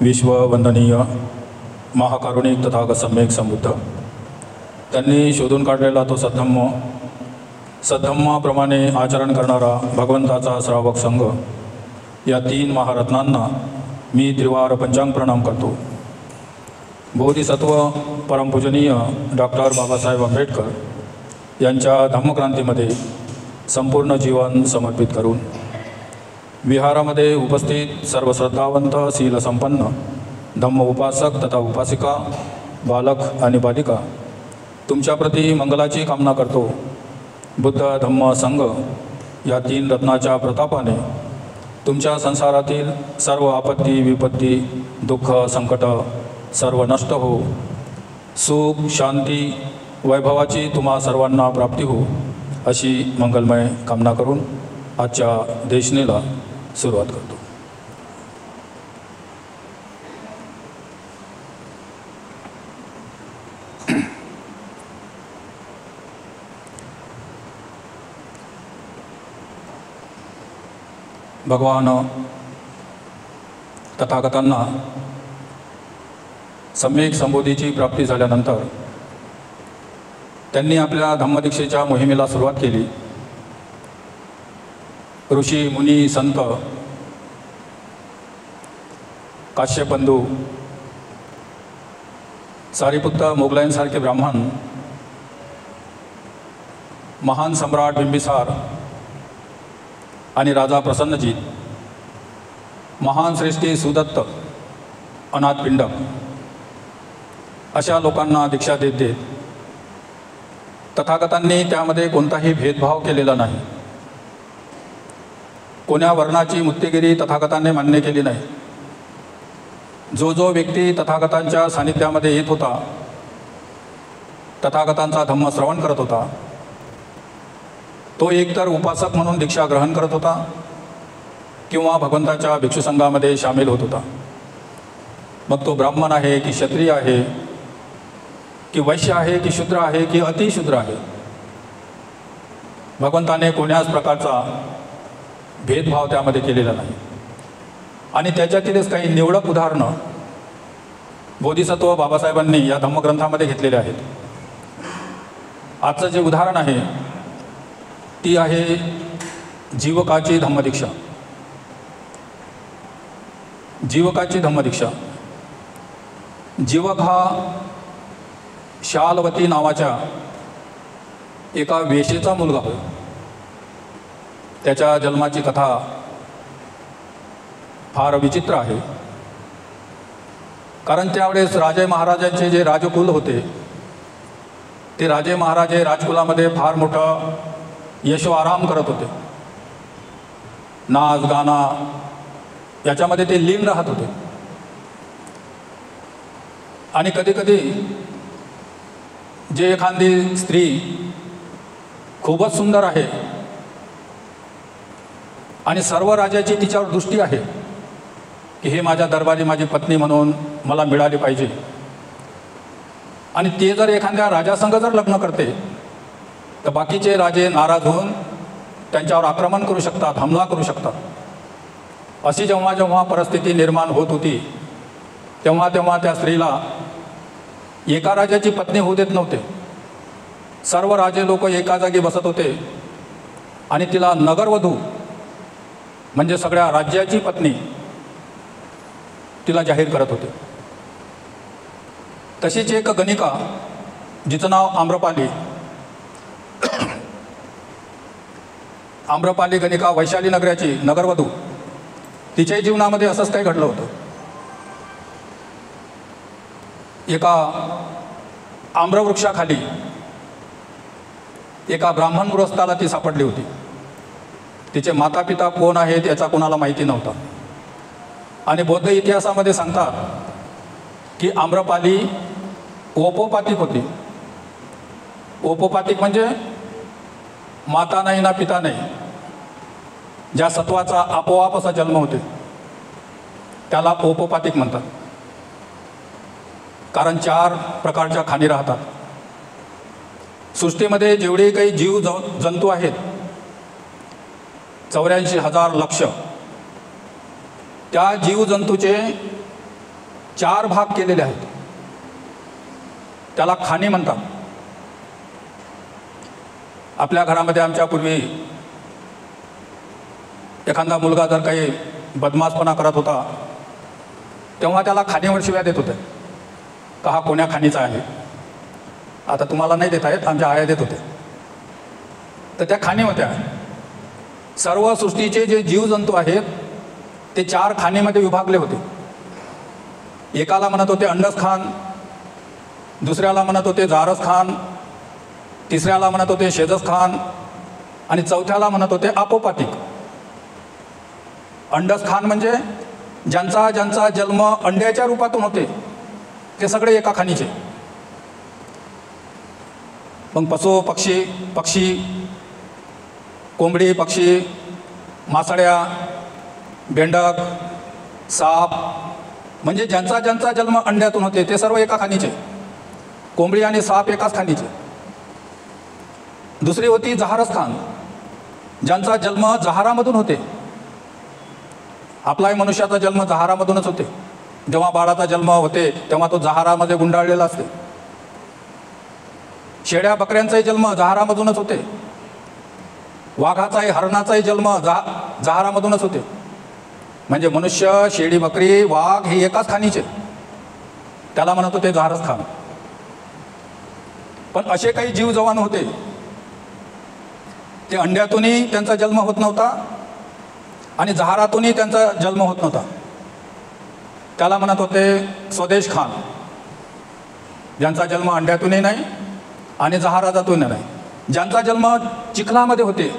विश्ववंदनीय महाकारुणिक तथागत सम्यक संबुद्ध त्यांनी शोधून काढलेला तो सद्धम्माप्रमाणे आचरण करणारा भगवंताचा श्रावक संघ या तीन महारत्नांना मी त्रिवार पंचांग प्रणाम करतो। बोधिसत्व परमपूजनीय डॉक्टर बाबासाहेब आंबेडकर यांच्या धम्मक्रांतीमध्ये संपूर्ण जीवन समर्पित करून विहारामध्ये उपस्थित सर्व श्रद्धावंत शीलसंपन्न धम्म उपासक तथा उपासिका बालक आणि बालिका तुमच्याप्रती मंगलाची कामना करतो। बुद्ध धम्म संघ या तीन रत्नाच्या प्रतापाने तुमच्या संसारातील सर्व आपत्ती विपत्ती दुःख संकट सर्व नष्ट हो, सुख शांती वैभवाची तुम्हा सर्वांना प्राप्ती हो अशी मंगलमय कामना करून आजच्या देशनेला सुरुवात करतो। भगवान तथागतांना सम्यक संबोधीची प्राप्ती झाल्यानंतर त्यांनी आपल्या धम्मदीक्षेच्या मोहिमेला सुरुवात केली। ऋषी मुनी संत काश्यपबंधू सारीपुत्त मोगलांसारखे ब्राह्मण महान सम्राट बिंबिसार आणि राजा प्रसन्नजीत महान श्रेष्ठी सुदत्त अनाथ पिंडक अशा लोकांना दीक्षा देत देत तथागतांनी त्यामध्ये कोणताही भेदभाव केलेला नाही। कोण्या वर्णाची मुत्तेगिरी तथागतांनी मान्य केली नाही। जो व्यक्ती तथागतांच्या सानिध्यामध्ये येत होता, तथागतांचा धम्म श्रवण करत होता, तो एकतर उपासक म्हणून दीक्षा ग्रहण करत होता किंवा भगवंताच्या भिक्षुसंघामध्ये सामील होत होता। मग तो ब्राह्मण आहे की क्षत्रिय आहे की वैश्य आहे की शूद्र आहे की अतिशूद्र आहे, भगवंताने कोण्याच प्रकारचा भेदभाव त्यामध्ये केलेला नाही। आणि त्याच्यातीलच काही निवडक उदाहरणं बोधिसत्व बाबासाहेबांनी या धम्मग्रंथामध्ये घेतलेले आहेत। आजचं जे उदाहरण आहे ती आहे जीवकाची धम्मदीक्षा। जीवकाची धम्मदीक्षा। जीवक हा शालवती नावाच्या एका वेश्येचा मुलगा होय। त्याच्या जन्माची कथा फार विचित्र आहे, कारण त्यावेळेस राजे महाराजांचे जे राजकुल होते ते राजे महाराजे राजकुलामध्ये फार मोठं यशो आराम करत होते। नाच गाणा याच्यामध्ये ते लीन राहत होते। आणि कधीकधी जे एखादी स्त्री खूपच सुंदर आहे आणि सर्व राजाची तिच्यावर दृष्टी आहे की हे माझ्या दरबारी माझी पत्नी म्हणून मला मिळाली पाहिजे, आणि ते जर एखाद्या राजासंग जर लग्न करते तर बाकीचे राजे नाराज होऊन त्यांच्यावर आक्रमण करू शकतात, हमला करू शकतात। अशी जेव्हा जेव्हा परिस्थिती निर्माण होत होती तेव्हा तेव्हा त्या स्त्रीला एका राजाची पत्नी होऊ देत नव्हते। सर्व राजे लोक एका जागी बसत होते आणि तिला नगरवधू म्हणजे सगळ्या राज्याची पत्नी तिला जाहीर करत होते। तशीच एक गणिका जिचं नाव आम्रपाली, आम्रपाली गणिका वैशाली नगराची नगरवधू, तिच्याही जीवनामध्ये असंच काही घडलं होतं। एका आम्रवृक्षाखाली एका ब्राह्मण गृहस्थाला ती सापडली होती। तिचे माता पिता कोण आहेत याचा कोणाला माहिती नव्हता। आणि बौद्ध इतिहासामध्ये सांगतात की आम्रपाली ओपोपातिक होती। ओपोपातिक म्हणजे माता नाही ना पिता नाही, ज्या सत्वाचा आपोआप असा जन्म होते त्याला ओपोपातिक म्हणतात। कारण 4 प्रकारच्या खाणी राहतात। सृष्टीमध्ये जेवढे काही जीव जंतू आहेत 84,000 लक्ष, त्या जीवजंतूचे 4 भाग केलेले आहेत. त्याला खाणी म्हणतात. आपल्या घरामध्ये आमच्या पूर्वी एखादा मुलगा जर काही बदमाशपणा करत होता तेव्हा त्याला खाणीवर शिव्या देत होते का हा कोण्या खाणीचा आहे. आता तुम्हाला नाही देता येत, आमच्या आया देत होते. तर त्या खाणी होत्या. सर्व सृष्टीचे जे जीवजंतू आहेत ते 4 खाणीमध्ये विभागले होते. एकाला म्हणत होते अंडस खान, दुसऱ्याला म्हणत होते जारस खान, तिसऱ्याला म्हणत होते शेजस खान आणि चौथ्याला म्हणत होते आपोपातिक. अंडस खान म्हणजे ज्यांचा ज्यांचा जन्म अंड्याच्या रूपातून होते ते सगळे एका खाणीचे. मग पशु पक्षी, कोंबडी, पक्षी, मासड्या, बेंडक, साप म्हणजे ज्यांचा ज्यांचा जन्म अंड्यातून होते ते सर्व एका खाणीचे. कोंबडी आणि साप एकाच खाणीचे. दुसरी होती जहारस खान, ज्यांचा जन्म जहारामधून होते. आपलाही मनुष्याचा जन्म जहारामधूनच होते. जेव्हा बाळाचा जन्म होते तेव्हा तो जहारामध्ये गुंडाळलेला असते. शेळ्या बकऱ्यांचाही जन्म जहारामधूनच होते. वाघाचाही हरणाचाही जन्म जहारामधूनच होते. म्हणजे मनुष्य, शेळी, बकरी, वाघ हे एकाच खाणीचे. त्याला म्हणत होते जहारस खान. पण असे काही जीव जवान होते ते अंड्यातूनही त्यांचा जन्म होत नव्हता आणि जहारातूनही त्यांचा जन्म होत नव्हता. त्याला म्हणत होते स्वदेश खान, ज्यांचा जन्म अंड्यातूनही नाही आणि जहारातूनही नाही. ज्यांचा जन्म चिखलामध्ये होते,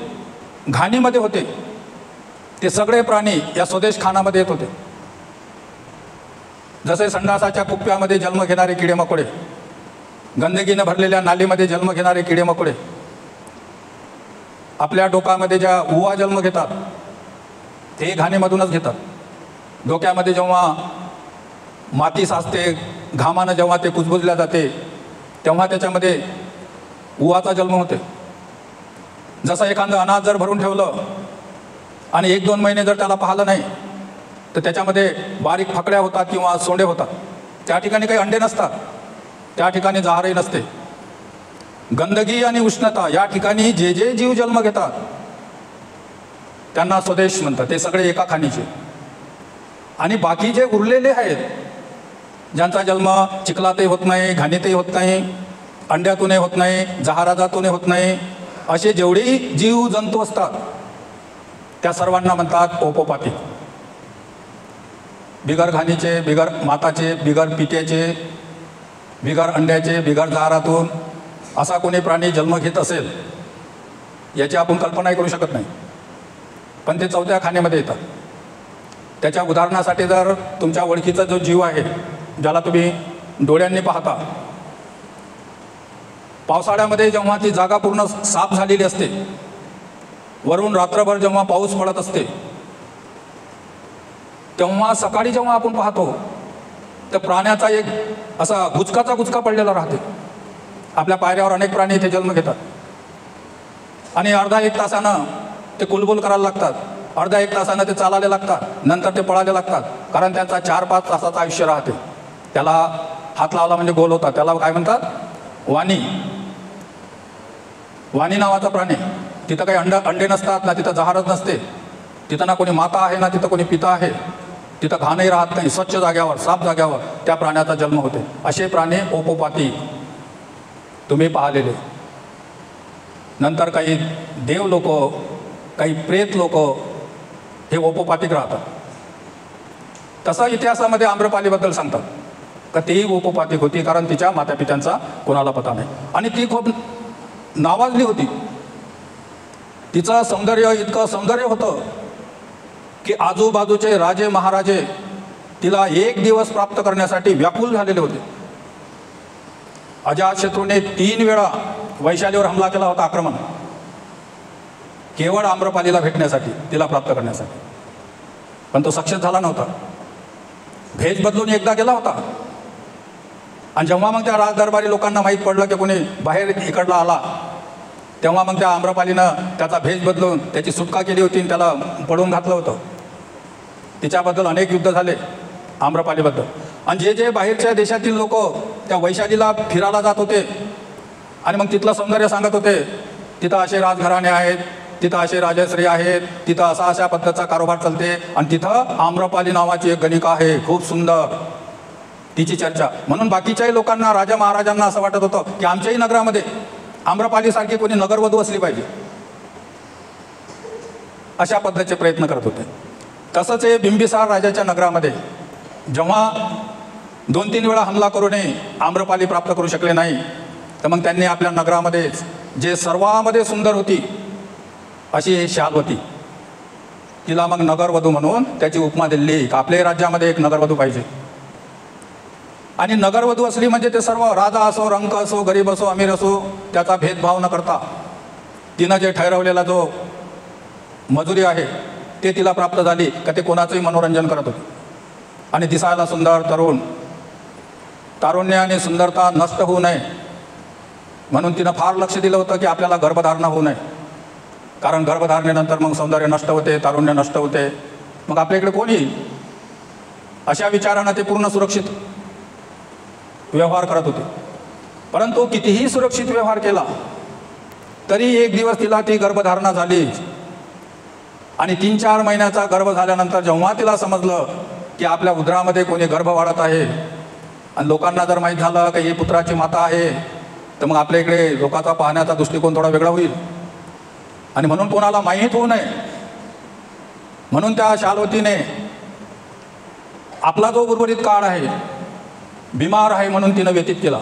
घाणीमध्ये होते ते सगळे प्राणी या स्वदेश खानामध्ये येत होते. जसे संडासाच्या कुप्प्यामध्ये जन्म घेणारे किडेमकोडे, गंदगीनं भरलेल्या नालीमध्ये जन्म घेणारे किडेमकोडे, आपल्या डोकामध्ये ज्या उवा जन्म घेतात ते घाणीमधूनच घेतात. डोक्यामध्ये जेव्हा माती साचते, घामानं जेव्हा ते कुजबुजल्या जाते तेव्हा त्याच्यामध्ये उवाचा जन्म होते. जसं एखादं अनाज जर भरून ठेवलं आणि 1-2 महिने जर त्याला पाहिलं नाही तर त्याच्यामध्ये बारीक फकड्या होतात किंवा सोंडे होतात. त्या ठिकाणी काही अंडे नसतात, त्या ठिकाणी जहारही नसते. गंदगी आणि उष्णता या ठिकाणी जे जे जीव जन्म घेतात त्यांना स्वदेश म्हणतात. ते सगळे एका खाणीचे. आणि बाकी जे उरलेले आहेत ज्यांचा जन्म चिखलातही होत नाही, घाणीतही होत नाही, अंड्यातूनही होत नाही, जहारातूनही होत नाही, असे जेवढेही जीव जंतू असतात त्या सर्वांना म्हणतात ओपोपातिक. बिगर घाणीचे, बिगर माताचे, बिगर पित्याचे, बिगर अंड्याचे, बिगर जहारातून असा कोणी प्राणी जन्म घेत असेल याची आपण कल्पनाही करू शकत नाही. पण ते 4थ्या खाणीमध्ये येतात. त्याच्या उदाहरणासाठी जर तुमच्या ओळखीचा जो जीव आहे ज्याला तुम्ही डोळ्यांनी पाहता, पावसाळ्यामध्ये जेव्हा ती जागा पूर्ण साफ झालेली असते, वरून रात्रभर जेव्हा पाऊस पडत असते तेव्हा सकाळी जेव्हा आपण पाहतो तर प्राण्याचा एक असा गुचका पडलेला राहते. आपल्या पायऱ्यावर अनेक प्राणी इथे जन्म घेतात आणि अर्धा-1 तासानं ते कुलबुल करायला लागतात, अर्धा-1 तासानं ते चालायला लागतात, नंतर ते पळायला लागतात. कारण त्यांचा 4-5 तासाचं आयुष्य राहते. त्याला हात लावला म्हणजे गोल होता. त्याला काय म्हणतात? वाणी. वाणी नावाचा प्राणी. तिथं काही अंडे नसतात ना, तिथं जहारच नसते, तिथं ना कोणी माता आहे ना तिथं कोणी पिता आहे, तिथं घाणही राहत नाही. स्वच्छ जाग्यावर, साफ जाग्यावर त्या प्राण्याचा जन्म होते. असे प्राणी ओपोपातिक तुम्ही पाहिलेले. नंतर काही देव लोक, काही प्रेत लोक हे ओपोपातिक राहतात. तसं इतिहासामध्ये आम्रपालीबद्दल सांगतात का तेही ओपोपातिक होती, कारण तिच्या मातापित्यांचा कोणाला पता नाही आणि ती खूप नावाजली होती. तिचं सौंदर्य इतकं सौंदर्य होतं की आजूबाजूचे राजे महाराजे तिला 1 दिवस प्राप्त करण्यासाठी व्याकुल झालेले होते. अजातशत्रूने 3 वेळा वैशालीवर हमला केला होता, आक्रमण, केवळ आम्रपालीला भेटण्यासाठी, तिला प्राप्त करण्यासाठी. पण तो सक्सेस झाला नव्हता. भेज बदलून एकदा गेला होता आणि जेव्हा मग त्या राजदरबारी लोकांना माहीत पडलं की कोणी बाहेर इकडला आला तेव्हा मग त्या आम्रपालीनं त्याचा भेज बदलून त्याची सुटका केली होती आणि त्याला पळवून घातलं होतं. तिच्याबद्दल अनेक युद्ध झाले आम्रपालीबद्दल. आणि जे जे बाहेरच्या देशातील लोक त्या वैशालीला फिरायला जात होते आणि मग तिथलं सौंदर्य सांगत होते, तिथं असे राजघराणे आहेत, तिथं असे राजश्री आहेत, तिथं अशा पद्धतीचा कारभार चालते आणि तिथं आम्रपाली नावाची एक गणिका आहे खूप सुंदर, तिची चर्चा. म्हणून बाकीच्याही लोकांना, राजा महाराजांना असं वाटत होतं की आमच्याही नगरामध्ये आम्रपालीसारखी कोणी नगरवधू असली पाहिजे, अशा पद्धतीचे प्रयत्न करत होते. तसंच हे बिंबिसार राजाच्या नगरामध्ये जेव्हा 2-3 वेळा हमला करूनही आम्रपाली प्राप्त करू शकले नाही, तर मग त्यांनी आपल्या नगरामध्येच जे सर्वांमध्ये सुंदर होती अशी शाल होती, तिला मग नगरवधू म्हणून त्याची उपमा दिली की आपल्याही राज्यामध्ये एक नगरवधू पाहिजे. आणि नगरवधू असली म्हणजे ते सर्व, राजा असो, रंक असो, गरीब असो, अमीर असो, त्याचा भेदभाव न करता तिनं जे ठरवलेला जो मजुरी आहे ते तिला प्राप्त झाली का ते कोणाचंही मनोरंजन करत होते. आणि दिसायला सुंदर, तरुण, तारुण्य आणि सुंदरता नष्ट होऊ नये म्हणून तिनं फार लक्ष दिलं होतं की आपल्याला गर्भधारणा होऊ नये, कारण गर्भधारणेनंतर मग सौंदर्य नष्ट होते, तारुण्य नष्ट होते, मग आपल्या इकडे कोण येईल, अशा विचारानं ते पूर्ण सुरक्षित व्यवहार करत होते. परंतु कितीही सुरक्षित व्यवहार केला तरी एक दिवस तिला ती गर्भधारणा झाली आणि 3-4 महिन्याचा गर्भ झाल्यानंतर जेव्हा तिला समजलं की आपल्या उदरामध्ये कोणी गर्भ वाढत आहे आणि लोकांना जर माहीत झालं की ही पुत्राची माता आहे, तर मग आपल्या इकडे लोकांचा पाहण्याचा दृष्टिकोन थोडा वेगळा होईल. आणि म्हणून कोणाला माहीत होऊ नये म्हणून त्या शालवतीने आपला जो उर्वरित काळ आहे, बिमार आहे म्हणून तिनं व्यतीत केला.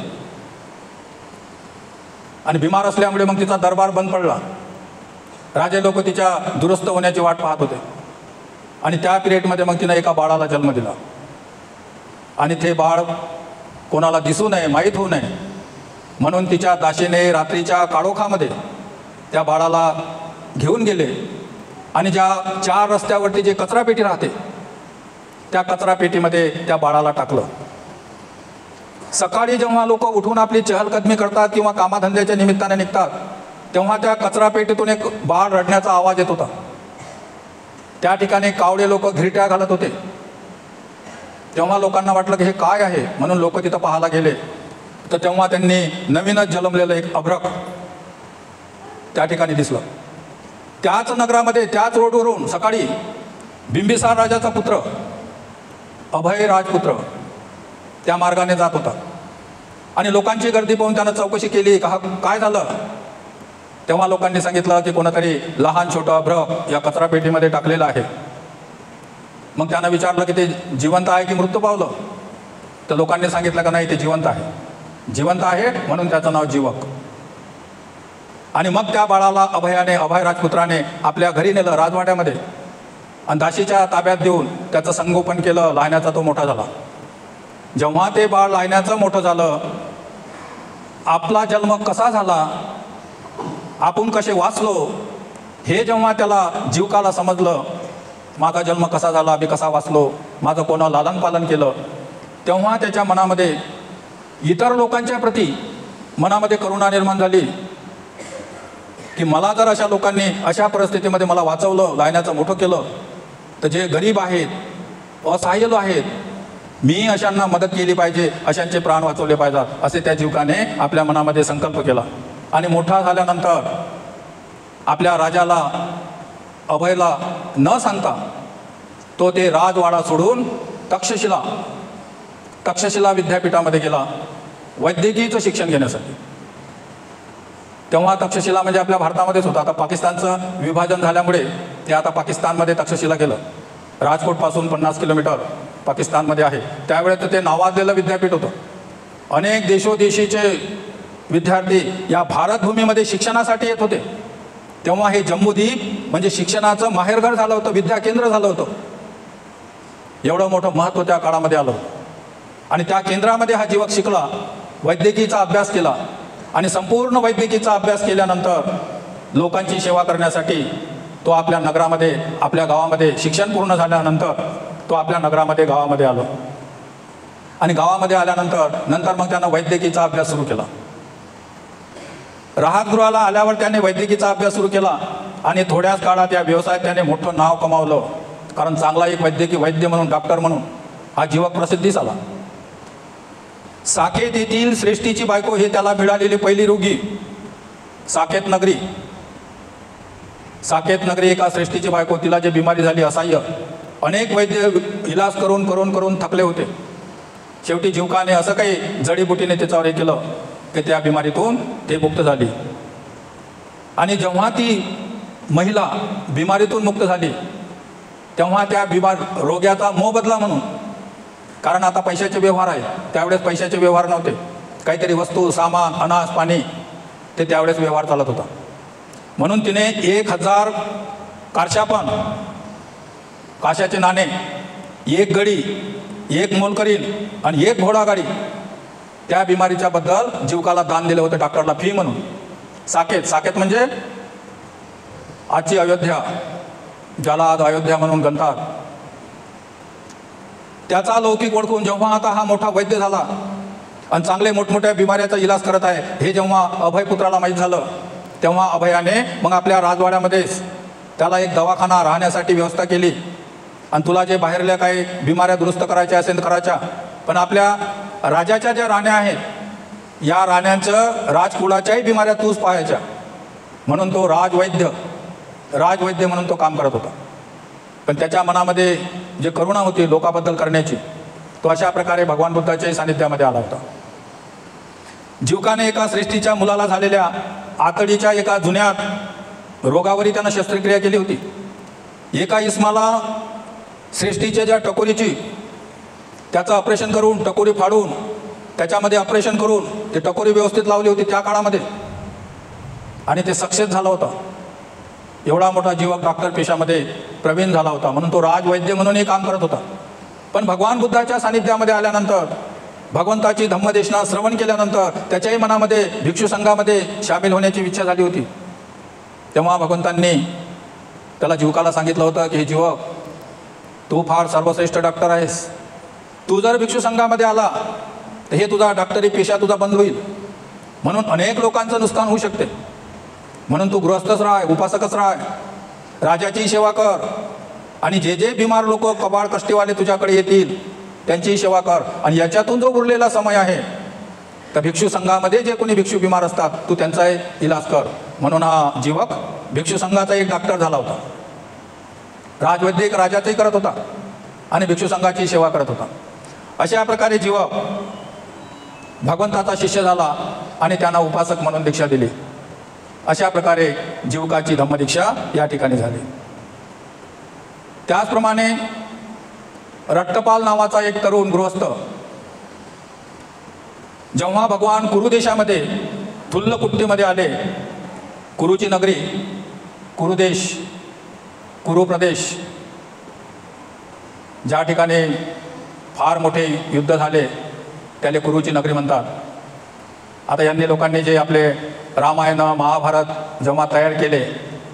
आणि बिमार असल्यामुळे मग तिचा दरबार बंद पडला. राजे लोक तिच्या दुरुस्त होण्याची वाट पाहत होते. आणि त्या पिरियडमध्ये मग तिनं एका बाळाला जन्म दिला. आणि ते बाळ कोणाला दिसू नये, माहीत होऊ नये म्हणून तिच्या दासीने रात्रीच्या काळोखामध्ये त्या बाळाला घेऊन गेले आणि ज्या 4 रस्त्यावरती जे कचरापेटी राहते त्या कचरापेटीमध्ये त्या बाळाला टाकलं. सकाळी जेव्हा लोक उठून आपली चहलकदमी करतात किंवा कामाधंद्याच्या निमित्ताने निघतात, तेव्हा त्या कचरापेटीतून एक बाळ रडण्याचा आवाज येत होता. त्या ठिकाणी कावळे लोक घिरट्या घालत होते. तेव्हा लोकांना वाटलं की हे काय आहे, म्हणून लोक तिथं पाहायला गेले. तर तेव्हा त्यांनी नवीनच जन्मलेलं एक अभ्रक त्या ठिकाणी दिसलं. त्याच नगरामध्ये, त्याच रोडवरून सकाळी बिंबिसार राजाचा पुत्र अभय राजपुत्र त्या मार्गाने जात होता. आणि लोकांची गर्दी पाहून त्यानं चौकशी केली का काय झालं. तेव्हा लोकांनी सांगितलं की कोणतरी लहान छोटं अभ्रक या कचरापेटीमध्ये टाकलेलं आहे. मग त्यानं विचारलं की ते जिवंत आहे की मृत्यू पावलं. तर लोकांनी सांगितलं का नाही, ते जिवंत आहे. जिवंत आहे म्हणून त्याचं नाव जीवक. आणि मग त्या बाळाला अभय राजपुत्राने आपल्या घरी नेलं, राजवाड्यामध्ये, आणि दासीच्या ताब्यात देऊन त्याचं संगोपन केलं. लहानाचा तो मोठा झाला. जेव्हा ते बाळ लहानाचं मोठं झालं, आपला जन्म कसा झाला, आपण कसे वाचलो, हे जेव्हा त्याला जीवकाला समजलं, माझा जन्म कसा झाला, मी कसा वाचलो, माझं कोणा लालन पालन केलं, तेव्हा त्याच्या मनामध्ये इतर लोकांच्या प्रती मनामध्ये करुणा निर्माण झाली की मला जर अशा लोकांनी अशा परिस्थितीमध्ये मला वाचवलं, लहानाचं मोठं केलं, तर जे गरीब आहेत, असहाय्य आहेत, मी अशांना मदत केली पाहिजे, अशांचे प्राण वाचवले पाहिजेत, असे त्या जीवकाने आपल्या मनामध्ये संकल्प केला. आणि मोठा झाल्यानंतर आपल्या राजाला, अभयला न सांगता तो ते राजवाडा सोडून तक्षशिला विद्यापीठामध्ये गेला वैद्यकीयचं शिक्षण घेण्यासाठी. तेव्हा तक्षशिला म्हणजे आपल्या भारतामध्येच होतं. आता पाकिस्तानचं विभाजन झाल्यामुळे ते आता पाकिस्तानमध्ये तक्षशिला गेलं. राजकोटपासून 50 किलोमीटर पाकिस्तानमध्ये आहे. त्यावेळेस ते नावाजलेलं विद्यापीठ होतं. अनेक देशोदेशीचे विद्यार्थी या भारतभूमीमध्ये शिक्षणासाठी येत होते. तेव्हा हे जम्बूद्वीप म्हणजे शिक्षणाचं माहेरघर झालं होतं, विद्याकेंद्र झालं होतं. एवढं मोठं महत्त्व त्या काळामध्ये आलं. आणि त्या केंद्रामध्ये हा जीवक शिकला, वैद्यकीचा अभ्यास केला. आणि संपूर्ण वैद्यकीचा अभ्यास केल्यानंतर लोकांची सेवा करण्यासाठी तो आपल्या नगरामध्ये, आपल्या गावामध्ये, शिक्षण पूर्ण झाल्यानंतर तो आपल्या नगरामध्ये, गावामध्ये आलो. आणि गावामध्ये आल्यानंतर मग त्यानं वैद्यकीचा अभ्यास सुरू केला. राहतगृहाला आल्यावर त्याने वैद्यकीचा अभ्यास सुरू केला. आणि थोड्याच काळात या व्यवसायात त्याने मोठं नाव कमावलं. कारण चांगला एक वैद्य म्हणून, डॉक्टर म्हणून हा जीवक प्रसिद्धीस आला. साकेत येथील श्रेष्ठीची बायको हे त्याला मिळालेली पहिली रोगी. साकेत नगरी एका श्रेष्ठीची बायको, तिला जे बिमारी झाली असह्य, अनेक वैद्य इलाज करून करून करून थकले होते. शेवटी जीवकाने असं काही जडीबुटीने त्याच्यावर हे केलं की त्या बिमारीतून ते मुक्त झाली. आणि जेव्हा ती महिला बिमारीतून मुक्त झाली तेव्हा त्या रोग्याचा मोबदला म्हणून, कारण आता पैशाचे व्यवहार आहेत, त्यावेळेस पैशाचे व्यवहार नव्हते, काहीतरी वस्तू सामान अनाज पाणी ते त्यावेळेस व्यवहार चालत होता, म्हणून तिने 1000 कारशापण, काशाचे नाणे, 1 गडी, 1 मोलकरीण आणि 1 घोडागाडी त्या बिमारीच्या बद्दल जीवकाला दान दिलं होतं डॉक्टरला फी म्हणून. साकेत म्हणजे आजची अयोध्या, ज्याला आज अयोध्या म्हणून गणतात, त्याचा लौकिक ओळखून जेव्हा आता हा मोठा वैद्य झाला आणि चांगले मोठमोठ्या बिमाऱ्याचा इलाज करत आहे हे जेव्हा अभयपुत्राला माहीत झालं तेव्हा अभयाने मग आपल्या राजवाड्यामध्येच त्याला एक दवाखाना राहण्यासाठी व्यवस्था केली. आणि तुला जे बाहेरल्या काही बिमाऱ्या दुरुस्त करायच्या असेल करायच्या, पण आपल्या राजाच्या ज्या राण्या आहेत या राण्यांचं राजकुळाच्याही बिमाऱ्या तूच पाहायच्या, म्हणून तो राजवैद्य म्हणून तो काम करत होता. पण त्याच्या मनामध्ये जे करुणा होती लोकाबद्दल करण्याची, तो अशा प्रकारे भगवान बुद्धाच्याही सानिध्यामध्ये आला होता. जीवकाने एका श्रेष्ठीच्या मुलाला झालेल्या आतडीच्या एका जुन्या रोगावरही त्यानं शस्त्रक्रिया केली होती. एका इस्माला श्रेष्ठीच्या ज्या टकोरीची, त्याचं ऑपरेशन करून, टकोरी फाडून त्याच्यामध्ये ऑपरेशन करून ते टकोरी व्यवस्थित लावली होती त्या काळामध्ये, आणि ते सक्सेस झालं होतं. एवढा मोठा जीवक डॉक्टर पेशामध्ये प्रवीण झाला होता, म्हणून तो राजवैद्य म्हणूनही काम करत होता. पण भगवान बुद्धाच्या सानिध्यामध्ये आल्यानंतर, भगवंताची धम्मदेशना श्रवण केल्यानंतर त्याच्याही मनामध्ये भिक्षू संघामध्ये सामील होण्याची इच्छा झाली होती. तेव्हा भगवंतांनी त्याला जीवकाला सांगितलं होतं की हे जीवक, तू फार सर्वश्रेष्ठ डॉक्टर आहेस, तू जर भिक्षू संघामध्ये आला तर हे तुझा डॉक्टरी पेशा तुझा बंद होईल, म्हणून अनेक लोकांचं नुकसान होऊ शकते, म्हणून तू गृहस्थच राह, उपासकच राह, राजाची सेवा कर, आणि जे जे बिमार लोक कबाड कष्टीवाले तुझ्याकडे येतील त्यांचीही सेवा कर, आणि याच्यातून जो उरलेला समय आहे तर भिक्षू संघामध्ये जे कोणी भिक्षू बिमार असतात तू त्यांचाही इलाज कर. म्हणून हा जीवक भिक्षू संघाचा एक डॉक्टर झाला होता. राजवैद्य एक राजाचंही करत होता आणि भिक्षू संघाची सेवा करत होता. अशा प्रकारे जीवक भगवंताचा शिष्य झाला आणि त्यांना उपासक म्हणून दीक्षा दिली. अशा प्रकारे जीवकाची धम्मदीक्षा या ठिकाणी झाली. त्याचप्रमाणे रट्टपाल नावाचा एक तरुण गृहस्थ जेव्हा भगवान कुरु देशामध्ये थुल्लकुट्टीमध्ये आले, कुरुची नगरी, कुरुदेश, कुरु प्रदेश, ज्या ठिकाणी फार मोठे युद्ध झाले त्याला कुरुची नगरी म्हणतात. आता यांनी लोकांनी जे आपले रामायण महाभारत जेव्हा तयार केले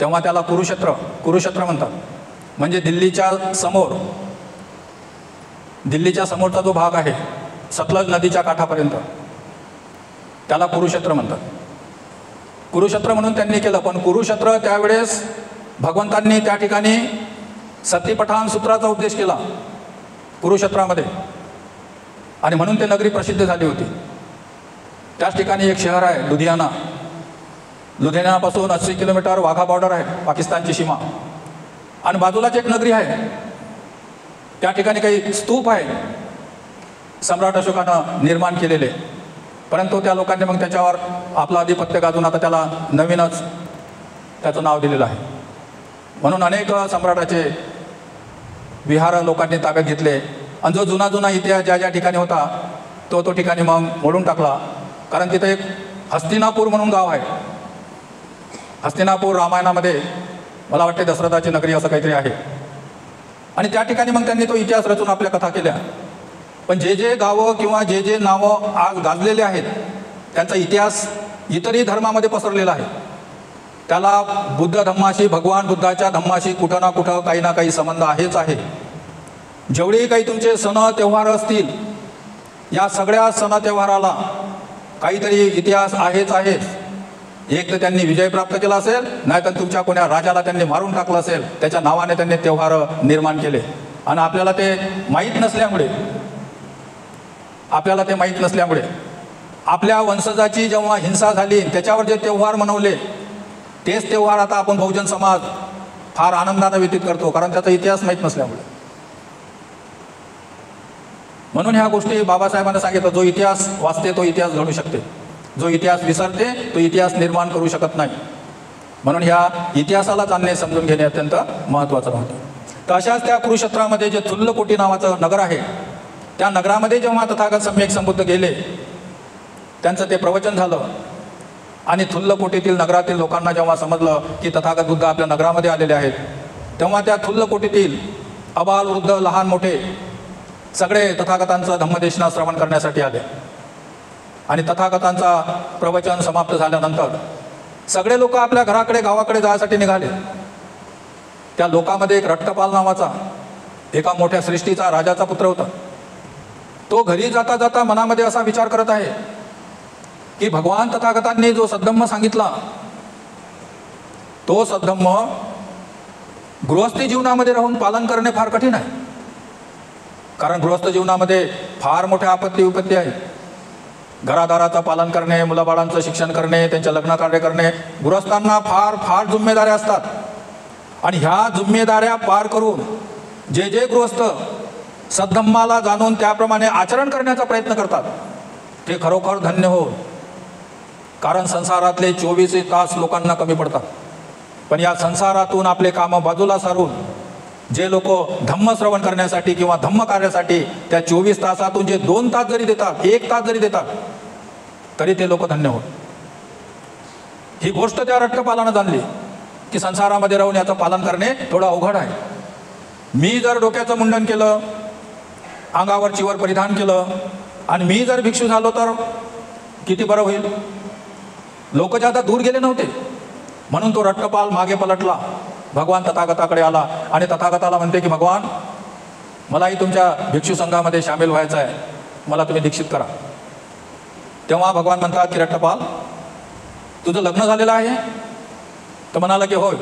तेव्हा त्याला कुरुक्षेत्र म्हणतात. म्हणजे दिल्लीच्या समोरचा जो भाग आहे सतलज नदीच्या काठापर्यंत त्याला कुरुक्षेत्र म्हणतात. कुरुक्षेत्र म्हणून त्यांनी केलं. पण कुरुक्षेत्र त्यावेळेस भगवंतांनी त्या ठिकाणी सतीपठाण सूत्राचा उपदेश केला कुरुक्षेत्रामध्ये, आणि म्हणून ते नगरी प्रसिद्ध झाली होती. त्याच ठिकाणी एक शहर आहे लुधियाना. लुधियानापासून 80 किलोमीटर वाघा बॉर्डर आहे, पाकिस्तानची सीमा, आणि बाजूलाच एक नगरी आहे. त्या ठिकाणी काही स्तूप आहे सम्राट अशोकानं निर्माण केलेले, परंतु त्या लोकांनी मग त्याच्यावर आपलं आधिपत्य गाजून आता त्याला नवीनच त्याचं नाव दिलेलं आहे. म्हणून अनेक सम्राटाचे विहार लोकांनी ताब्यात घेतले, आणि जो जुना इतिहास ज्या ठिकाणी होता तो ठिकाणी मग मोडून टाकला. कारण तिथे एक हस्तिनापूर म्हणून गाव आहे. हस्तिनापूर रामायणामध्ये मला वाटते दशरथाची नगरी असं काहीतरी आहे, आणि त्या ठिकाणी मग त्यांनी तो इतिहास रचून आपल्या कथा केल्या. पण जे जे गावं किंवा जे जे नावं आज गाजलेले आहेत त्यांचा इतिहास इतरही धर्मामध्ये पसरलेला आहे. त्याला बुद्ध धम्माशी, भगवान बुद्धाच्या धम्माशी कुठं ना कुठं काही ना काही संबंध आहेच आहे. जेवढेही काही तुमचे सण त्योहार असतील, या सगळ्या सण त्योहाराला काहीतरी इतिहास आहेच आहे. एक तर त्यांनी विजय प्राप्त केला असेल, नाहीतर तुमच्या कोण्या राजाला त्यांनी मारून टाकलं असेल, त्याच्या नावाने त्यांनी त्योहार निर्माण केले, आणि आपल्याला ते माहीत नसल्यामुळे आपल्याला ते माहीत नसल्यामुळे आपल्या वंशजाची जेव्हा हिंसा झाली त्याच्यावर जे त्योहार मनवले तेच त्योहार आता आपण बहुजन समाज फार आनंदाने व्यतीत करतो, कारण त्याचा इतिहास माहीत नसल्यामुळे. म्हणून ह्या गोष्टी बाबासाहेबांना सांगितलं, जो इतिहास वाचते तो इतिहास घडू शकते, जो इतिहास विसरते तो इतिहास निर्माण करू शकत नाही. म्हणून ह्या इतिहासाला जाणणे समजून घेणे अत्यंत महत्त्वाचं होतं. तर अशाच त्या कुरुक्षेत्रामध्ये जे थुल्लकोटी नावाचं नगर आहे, त्या नगरामध्ये जेव्हा तथागत सम्यक संबुद्ध गेले, त्यांचं ते प्रवचन झालं आणि थुल्लकोटीतील नगरातील लोकांना जेव्हा समजलं की तथागत बुद्ध आपल्या नगरामध्ये आलेले आहेत, तेव्हा त्या थुल्लकोटीतील अबाल वृद्ध लहान मोठे सगळे तथागतांचं धम्मदेशना श्रवण करण्यासाठी आले. आणि तथागतांचा प्रवचन समाप्त झाल्यानंतर सगळे लोक आपल्या घराकडे गावाकडे जायसाठी निघाले. त्या लोकामध्ये एक रट्टपाल नावाचा एका मोठ्या सृष्टीचा राजाचा पुत्र होता. तो घरी जाता जाता मनामध्ये असा विचार करत आहे की भगवान तथागतांनी जो सद्धम्म सांगितला तो सद्धम्म गृहस्थी जीवनामध्ये राहून पालन करणे फार कठीण आहे. कारण गृहस्थ जीवनामध्ये फार मोठ्या आपत्ती विपत्ती आहे. घरादाराचं पालन करणे, मुलाबाळांचं शिक्षण करणे, त्यांच्या लग्न कार्य करणे, गृहस्थांना फार फार जिम्मेदाऱ्या असतात. आणि ह्या जिम्मेदाऱ्या पार करून जे जे गृहस्थ सद्धम्माला जाणून त्याप्रमाणे आचरण करण्याचा प्रयत्न करतात ते खरोखर धन्य हो. कारण संसारातले 24 तास लोकांना कमी पडतात. पण या संसारातून आपले कामं बाजूला सारून जे लोक धम्मश्रवण करण्यासाठी किंवा धम्म कार्यासाठी त्या 24 तासातून जे 2 तास जरी देतात, 1 तास जरी देतात, तरी ते लोक धन्य होत. ही गोष्ट त्या रट्टपालानं जाणली की संसारामध्ये राहून याचं पालन करणे थोडं अवघड आहे. मी जर डोक्याचं मुंडन केलं, अंगावर चिवर परिधान केलं आणि मी जर भिक्षू झालो तर किती बरं होईल. लोक जादा दूर गेले नव्हते. म्हणून तो रट्टपाल मागे पलटला, भगवान तथागताकडे आला आणि तथागताला म्हणते की भगवान, मलाही तुमच्या भिक्षू संघामध्ये सामील व्हायचं आहे, मला तुम्ही दीक्षित करा. तेव्हा भगवान म्हणतात की रट्टपाल, तुझं लग्न झालेलं आहे? तर म्हणाला की होय.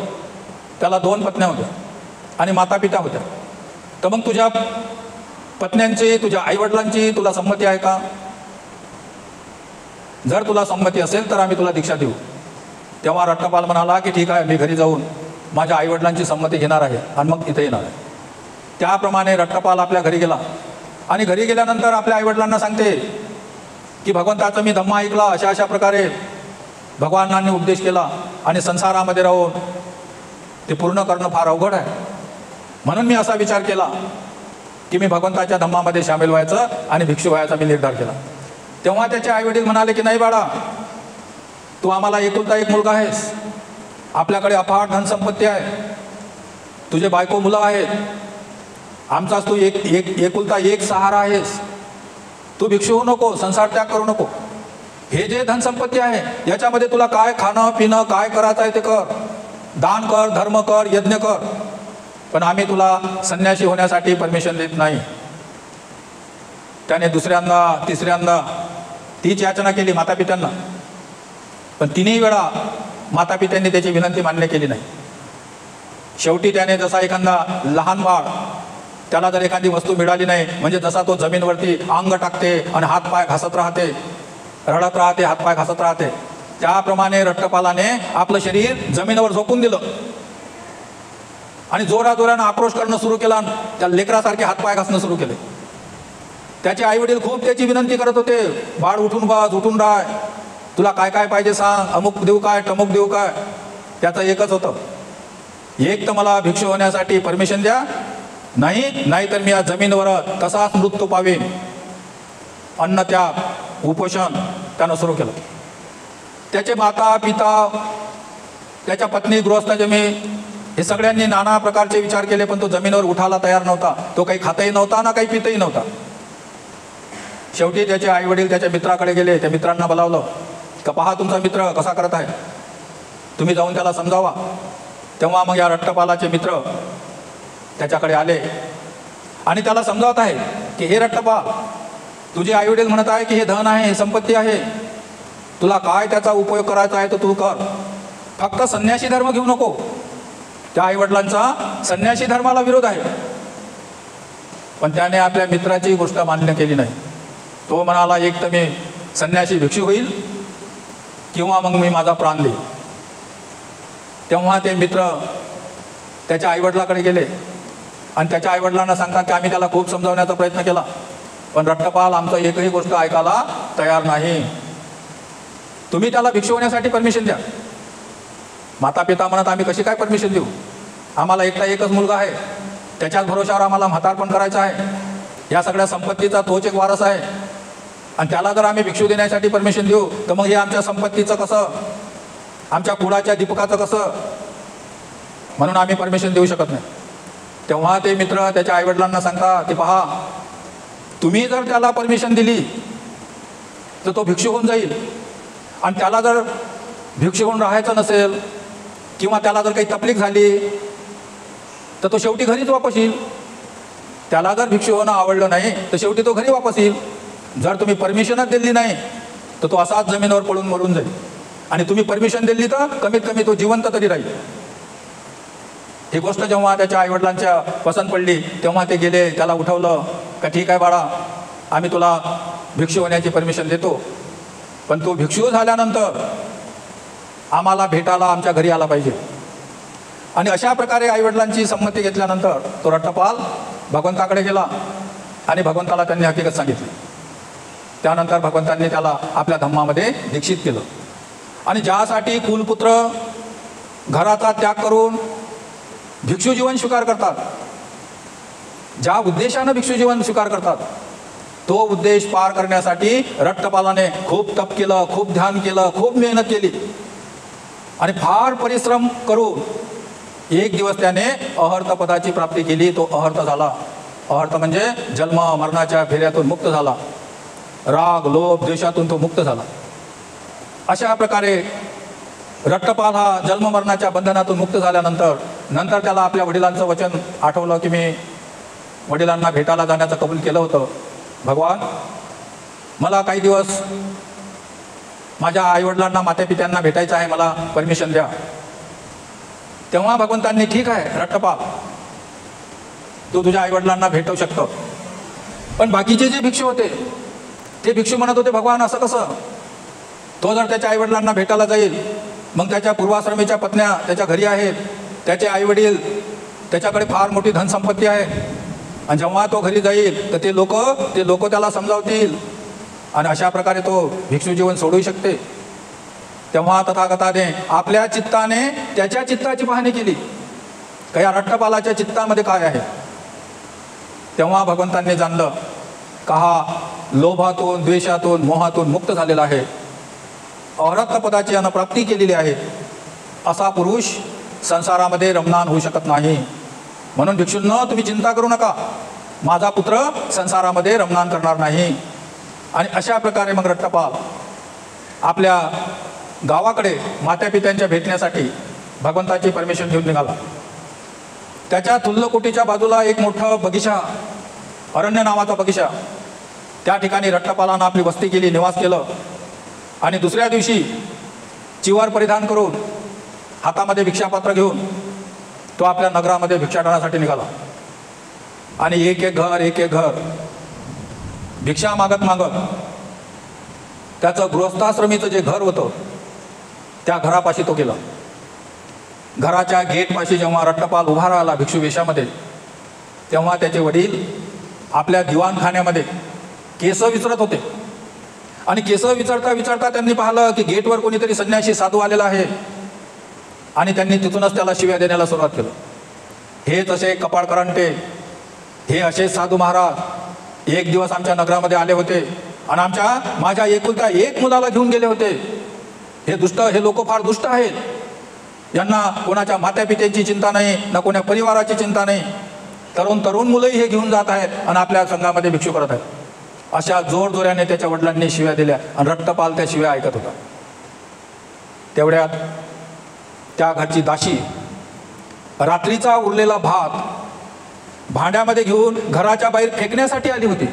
त्याला 2 पत्न्या होत्या आणि माता पिता होत्या. तर मग तुझ्या पत्न्यांची, तुझ्या आईवडिलांची तुला संमती आहे का? जर तुला संमती असेल तर आम्ही तुला दीक्षा देऊ. तेव्हा रट्टपाल म्हणाला की ठीक आहे, मी घरी जाऊन माझ्या आईवडिलांची संमती घेणार आहे आणि मग इथे येणार आहे. त्याप्रमाणे रट्टपाल आपल्या घरी गेला आणि घरी गेल्यानंतर आपल्या आईवडिलांना सांगते की भगवंताचं मी धम्म ऐकला, अशा अशा प्रकारे भगवानांनी उपदेश केला आणि संसारामध्ये राहून ते पूर्ण करणं फार अवघड आहे. म्हणून मी असा विचार केला की मी भगवंताच्या धम्मामध्ये सामील व्हायचं आणि भिक्षू व्हायचा मी निर्धार केला. तेव्हा त्याचे आईवडील म्हणाले की नाही बाळा, तू आम्हाला एकुलता एक मुलगा आहेस, आपल्याकडे अफाट धनसंपत्ती आहे, तुझे बायको मुलं आहेत, आमचाच तू एकुलता एक सहारा आहेस. तू भिक्षू होऊ नको, संसार त्याग करू नको. हे जे धनसंपत्ती आहे याच्यामध्ये तुला काय खाणं पिणं काय करायचं आहे ते कर, दान कर, धर्म कर, यज्ञ कर, पण आम्ही तुला संन्यासी होण्यासाठी परमिशन देत नाही. त्याने दुसऱ्यांदा तिसऱ्यांदा तीच याचना केली मातापित्यांना, पण 3ही वेळा मातापित्यांनी त्याची विनंती मान्य केली नाही. शेवटी त्याने जसा एखादा लहान बाळ, त्याला जर एखादी वस्तू मिळाली नाही म्हणजे जसा तो जमीनवरती अंग टाकते आणि हातपाय घासत राहते, रडत राहते, हातपाय घासत राहते, त्याप्रमाणे रट्टपालाने आपलं शरीर जमिनीवर झोपून दिलं आणि जोराजोरानं आक्रोश करणं सुरू केला. त्या लेकरासारखे हातपाय घासणं सुरू केले. त्याचे आईवडील खूप त्याची विनंती करत होते, बाळ उठून बस, उठून राह, तुला काय काय पाहिजे सांग, अमुक देऊ काय, टमुक देऊ काय. त्याचं एकच होतं, एक तर मला भिक्षू होण्यासाठी परमिशन द्या, नाही तर मी या जमिनीवर तसाच मृत्यू पावेन. अन्न त्याग, उपोषण त्यानं सुरू केलं. त्याचे माता पिता, त्याच्या पत्नी, गृहस्थ जमी, हे सगळ्यांनी नाना प्रकारचे विचार केले, पण तो जमिनीवर उठायला तयार नव्हता. तो काही खातही नव्हता ना काही पितही नव्हता. शेवटी त्याचे आईवडील त्याच्या मित्राकडे गेले. त्या मित्रांना बोलावलं का पहा तुमचा मित्र कसा करत आहे, तुम्ही जाऊन त्याला समजावा. तेव्हा मग या रट्टपालाचे मित्र त्याच्याकडे आले आणि त्याला समजावत आहे की हे रट्टपाल, तुझे आईवडील म्हणत आहे की हे धन आहे, हे संपत्ती आहे, तुला काय त्याचा उपयोग करायचा आहे तर तू कर, फक्त संन्यासी धर्म घेऊ नको. त्या आईवडिलांचा संन्यासी धर्माला विरोध आहे. पण त्याने आपल्या मित्राची गोष्ट मान्य केली नाही. तो म्हणाला, एक तर मी संन्यासी भिक्षू होईल किंवा मग मी माझा प्राण देईल. तेव्हा ते मित्र त्याच्या आईवडिलाकडे गेले आणि त्याच्या आईवडिलांना सांगतात की आम्ही त्याला खूप समजावण्याचा प्रयत्न केला, पण रट्टपाल आमचं एकही गोष्ट ऐकायला तयार नाही. तुम्ही त्याला भिक्षू होण्यासाठी परमिशन द्या. माता पिता म्हणत, आम्ही कशी काय परमिशन देऊ? आम्हाला एकच मुलगा आहे, त्याच्याच भरोशावर आम्हाला म्हातारपण करायचं आहे. या सगळ्या संपत्तीचा तोच एक वारस आहे आणि त्याला जर आम्ही भिक्षू देण्यासाठी परमिशन देऊ तर मग हे आमच्या संपत्तीचं कसं, आमच्या कुळाच्या दीपकाचं कसं? म्हणून आम्ही परमिशन देऊ शकत नाही. तेव्हा ते मित्र त्याच्या आईवडिलांना सांगतात की पहा, तुम्ही जर त्याला परमिशन दिली तर तो भिक्षू होऊन जाईल आणि त्याला जर भिक्षू होऊन राहायचं नसेल किंवा त्याला जर काही तकलीफ झाली तर तो शेवटी घरीच वापस येईल. त्याला जर भिक्षू होणं आवडलं नाही तर शेवटी तो घरी वापस येईल. जर तुम्ही परमिशनच दिली नाही तर तो असाच जमिनीवर पडून मरून जाईल आणि तुम्ही परमिशन दिली तर कमीत कमी तो जिवंत तरी राहील. ही गोष्ट जेव्हा त्याच्या आईवडिलांच्या पसंत पडली तेव्हा ते गेले, त्याला उठवलं का ठीक आहे बाळा, आम्ही तुला भिक्षू होण्याची परमिशन देतो, पण तू भिक्षू झाल्यानंतर आम्हाला भेटायला आमच्या घरी आला पाहिजे. आणि अशा प्रकारे आईवडिलांची संमती घेतल्यानंतर तो रट्टपाल भगवंताकडे गेला आणि भगवंताला त्यांनी हकीकत सांगितली. त्यानंतर भगवंतांनी त्याला आपल्या धम्मामध्ये दीक्षित केलं. आणि ज्यासाठी कुलपुत्र घराचा त्याग करून भिक्षू जीवन स्वीकार करतात, ज्या उद्देशानं भिक्षू जीवन स्वीकार करतात, तो उद्देश पार करण्यासाठी रट्टपालाने खूप तप केलं, खूप ध्यान केलं, खूप मेहनत केली आणि फार परिश्रम करून एक दिवस त्याने अहर्त पदाची प्राप्ती केली. तो अहर्त झाला. अहर्त म्हणजे जन्म मरणाच्या फेऱ्यातून मुक्त झाला, राग लोभ द्वेषातून तो मुक्त झाला. अशा प्रकारे रट्टपाल हा जन्म मरणाच्या बंधनातून मुक्त झाल्यानंतर त्याला आपल्या वडिलांचं वचन आठवलं की मी वडिलांना भेटायला जाण्याचं कबूल केलं होतं. भगवान, मला काही दिवस माझ्या आईवडिलांना मातेपित्यांना भेटायचं आहे, मला परमिशन द्या. तेव्हा भगवंतांनी, ठीक आहे रट्टपाल, तू तुझ्या आईवडिलांना भेटू शकतो. पण बाकीचे जे भिक्षू होते ते भिक्षू म्हणत होते, भगवान असं कसं? तो जर त्याच्या आईवडिलांना भेटायला जाईल मग त्याच्या पूर्वाश्रमीच्या पत्न्या त्याच्या घरी आहेत, त्याचे आईवडील, त्याच्याकडे फार मोठी धनसंपत्ती आहे आणि जेव्हा तो घरी जाईल तर ते लोक त्याला समजावतील आणि अशा प्रकारे तो भिक्षू जीवन सोडू शकते. तेव्हा तथागताने आपल्या चित्ताने त्याच्या चित्ताची पाहणी केली का या रट्टपालाच्या चित्तामध्ये काय आहे. तेव्हा भगवंतांनी जाणलं का हा लोभातून द्वेषातून मोहातून मुक्त झालेला आहे, अहर्त पदाची अनप्राप्ती केलेली आहे. असा पुरुष संसारामध्ये रममाण होऊ शकत नाही. म्हणून भिक्षूंनो, तुम्ही चिंता करू नका, माझा पुत्र संसारामध्ये रममाण करणार नाही. आणि अशा प्रकारे मग रट्टपाल आपल्या गावाकडे मातापित्यांच्या भेटण्यासाठी भगवंताची परमिशन घेऊन निघाला. त्याच्या तुल्लकोटीच्या बाजूला एक मोठं बगीचा, अरण्य नावाचा बगीचा, त्या ठिकाणी रट्टपालानं आपली वस्ती केली, निवास केलं. आणि दुसऱ्या दिवशी चिवर परिधान करून हातामध्ये भिक्षापात्र घेऊन तो आपल्या नगरामध्ये भिक्षाटनासाठी निघाला. आणि एक एक घर भिक्षा मागत त्याचं गृहस्थाश्रमीचं जे घर होतं त्या घरापाशी तो गेला. घराच्या गेटपाशी जेव्हा रट्टपाल उभा राहिला भिक्षू वेशामध्ये, तेव्हा त्याचे वडील आपल्या दिवाणखान्यामध्ये केस विचारत होते. आणि केस विचारता त्यांनी पाहिलं की गेटवर कोणीतरी संन्यासी साधू आलेला आहे आणि त्यांनी तिथूनच त्याला शिव्या देण्याला सुरुवात केलं. हेच असे कपाळ करंटे, हे असे साधू महाराज एक दिवस आमच्या नगरामध्ये आले होते आणि माझ्या एकुलता एक मुलाला घेऊन गेले होते. हे लोक फार दुष्ट आहेत. यांना कोणाच्या मातापित्यांची चिंता नाही, ना कोणा परिवाराची चिंता नाही. तरुण मुलंही हे घेऊन जात आहेत आणि आपल्या संघामध्ये भिक्षू करत आहेत. अशा जोरजोऱ्याने त्याच्या वडिलांनी शिव्या दिल्या आणि रट्टपाल त्या शिव्या ऐकत होता. तेवढ्यात त्या घरची दासी रात्रीचा उरलेला भात भांड्यामध्ये घेऊन घराच्या बाहेर फेकण्यासाठी आली होती.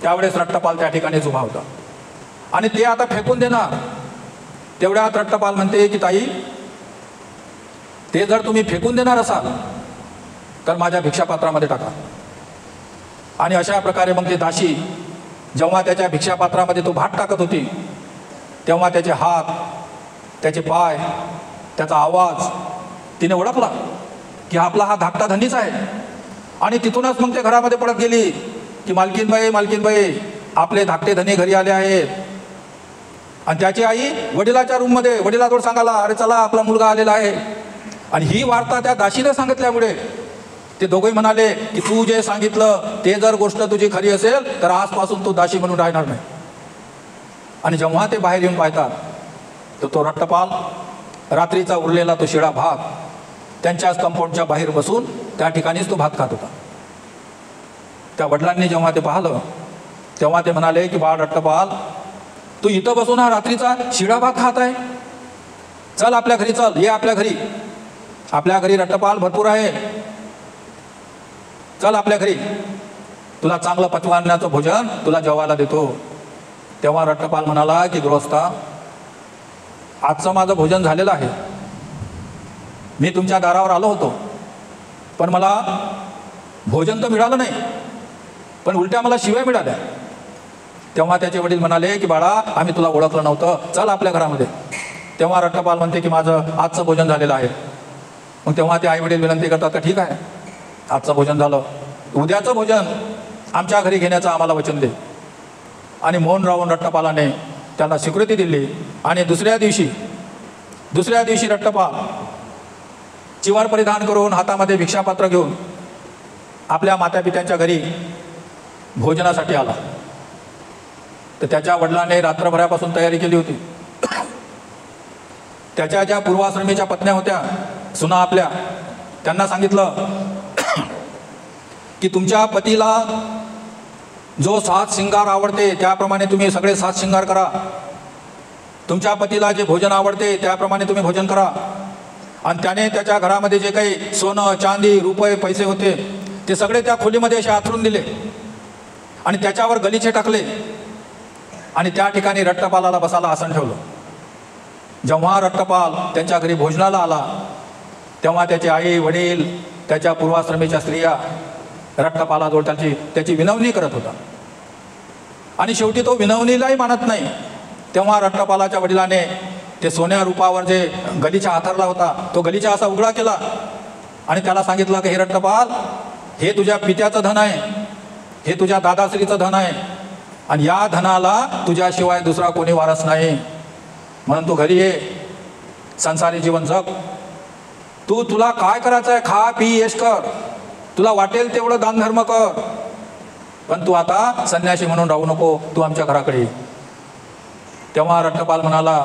त्यावेळेस रट्टपाल त्या ठिकाणीच उभा होता आणि ते आता फेकून देणार. तेवढ्यात रट्टपाल म्हणते की ताई, ते जर तुम्ही फेकून देणार असाल तर माझ्या भिक्षापात्रामध्ये टाका. आणि अशा प्रकारे मग ते दासी जेव्हा त्याच्या भिक्षापात्रामध्ये तो भात टाकत होती, तेव्हा त्याचे हात, त्याचे पाय, त्याचा आवाज तिने ओळखला की आपला हा धाकटा धनीच आहे. आणि तिथूनच मग ते घरामध्ये पडत गेली की मालकीनबाई आपले धाकटे धनी घरी आले आहेत. आणि त्याची आई वडिलाच्या रूममध्ये वडिलाजवळ सांगायला, अरे चला आपला मुलगा आलेला आहे. आणि ही वार्ता त्या दासीने सांगितल्यामुळे ते दोघेही म्हणाले की तू जे सांगितलं ते जर गोष्ट तुझी खरी असेल तर आजपासून तू दासी म्हणून राहणार नाही. आणि जेव्हा ते बाहेर येऊन पाहतात तर तो रट्टपाल रात्रीचा उरलेला तो शिळा भात त्यांच्याच कंपाऊंडच्या बाहेर बसून त्या ठिकाणीच तो भात खात होता. त्या वडिलांनी जेव्हा ते पाहिलं तेव्हा ते म्हणाले की बाळ रट्टपाल, तू इथं बसून हा रात्रीचा शिळा भात खात आहे, चल आपल्या घरी चल, ये आपल्या घरी. आपल्या घरी रट्टपाल भरपूर आहे, चल आपल्या घरी, तुला चांगलं पचवाण्याचं भोजन तुला जेवायला देतो. तेव्हा रट्टपाल म्हणाला की गृहस्था, आजचं माझं भोजन झालेलं आहे, मी तुमच्या दारावर आलो होतो, पण मला भोजन तर मिळालं नाही, पण उलट्या मला शिव्या मिळाल्या. तेव्हा त्याचे वडील म्हणाले की बाळा, आम्ही तुला ओळखलं नव्हतं, चल आपल्या घरामध्ये. तेव्हा रट्टपाल म्हणते की माझं आजचं भोजन झालेलं आहे. मग तेव्हा ते आई वडील विनंती करतात तर ठीक आहे, आजचं भोजन झालं, उद्याचं भोजन आमच्या घरी घेण्याचं आम्हाला वचन दे. आणि मौन राहून रट्टपालाने त्यांना स्वीकृती दिली. आणि दुसऱ्या दिवशी रट्टपाल चिवार परिधान करून हातामध्ये भिक्षापात्र घेऊन आपल्या मातापित्यांच्या घरी भोजनासाठी आला. तर त्याच्या वडिलांनी रात्रभरापासून तयारी केली होती. त्याच्या ज्या पूर्वाश्रमीच्या पत्न्या होत्या, सुना आपल्या, त्यांना सांगितलं की तुमच्या पतीला जो 7 शिंगार आवडते त्याप्रमाणे तुम्ही सगळे 7 शिंगार करा. तुमच्या पतीला जे भोजन आवडते त्याप्रमाणे तुम्ही भोजन करा. आणि त्याने त्याच्या घरामध्ये जे काही सोनं, चांदी, रुपये, पैसे होते ते सगळे त्या खोलीमध्ये असे आथरून दिले आणि त्याच्यावर गलीचे टाकले. आणि त्या ठिकाणी रट्टपालाला बसायला आसन ठेवलं. जेव्हा रट्टपाल त्यांच्या घरी भोजनाला आला तेव्हा त्याचे आई वडील, त्याच्या पूर्वाश्रमीच्या स्त्रिया रट्टपालाजवळ त्याची विनवणी करत होता. आणि शेवटी तो विनवणीलाही मानत नाही. तेव्हा रट्टपालाच्या वडिलाने ते सोन्या रूपावर जे गलीचा हाथरला होता तो गलीचा असा उघडा केला आणि त्याला सांगितलं की हे रट्टपाल, हे तुझ्या पित्याचं धन आहे, हे तुझ्या दादाश्रीचं धन आहे आणि या धनाला तुझ्याशिवाय दुसरा कोणी वारस नाही. म्हणून तू घरी ये, संसारी जीवन जग. तुला काय करायचं आहे, खा पी यश कर, तुला वाटेल तेवढं दानधर्म कर, पण तू आता संन्यासी म्हणून राहू नको, तू आमच्या घराकडे ये. तेव्हा रट्टपाल म्हणाला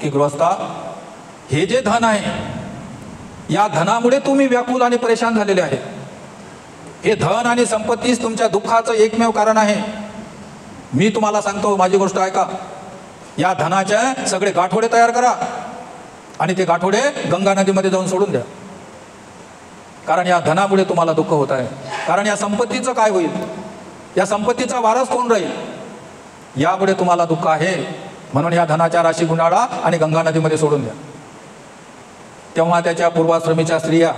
की गृहस्था, हे जे धन आहे या धनामुळे तुम्ही व्याकुल आणि परेशान झालेले आहे. हे धन आणि संपत्तीच तुमच्या दुःखाचं एकमेव कारण आहे. मी तुम्हाला सांगतो, माझी गोष्ट ऐका. या धनाचे सगळे गाठोडे तयार करा आणि ते गाठोडे गंगा नदीमध्ये जाऊन सोडून द्या. कारण या धनामुळे तुम्हाला दुःख होत आहे. कारण या संपत्तीचं काय होईल, या संपत्तीचा वारस कोण राहील, यामुळे तुम्हाला दुःख आहे. म्हणून या धनाच्या राशी गुंडाळा आणि गंगा नदीमध्ये सोडून द्या. तेव्हा त्याच्या पूर्वाश्रमीच्या स्त्रिया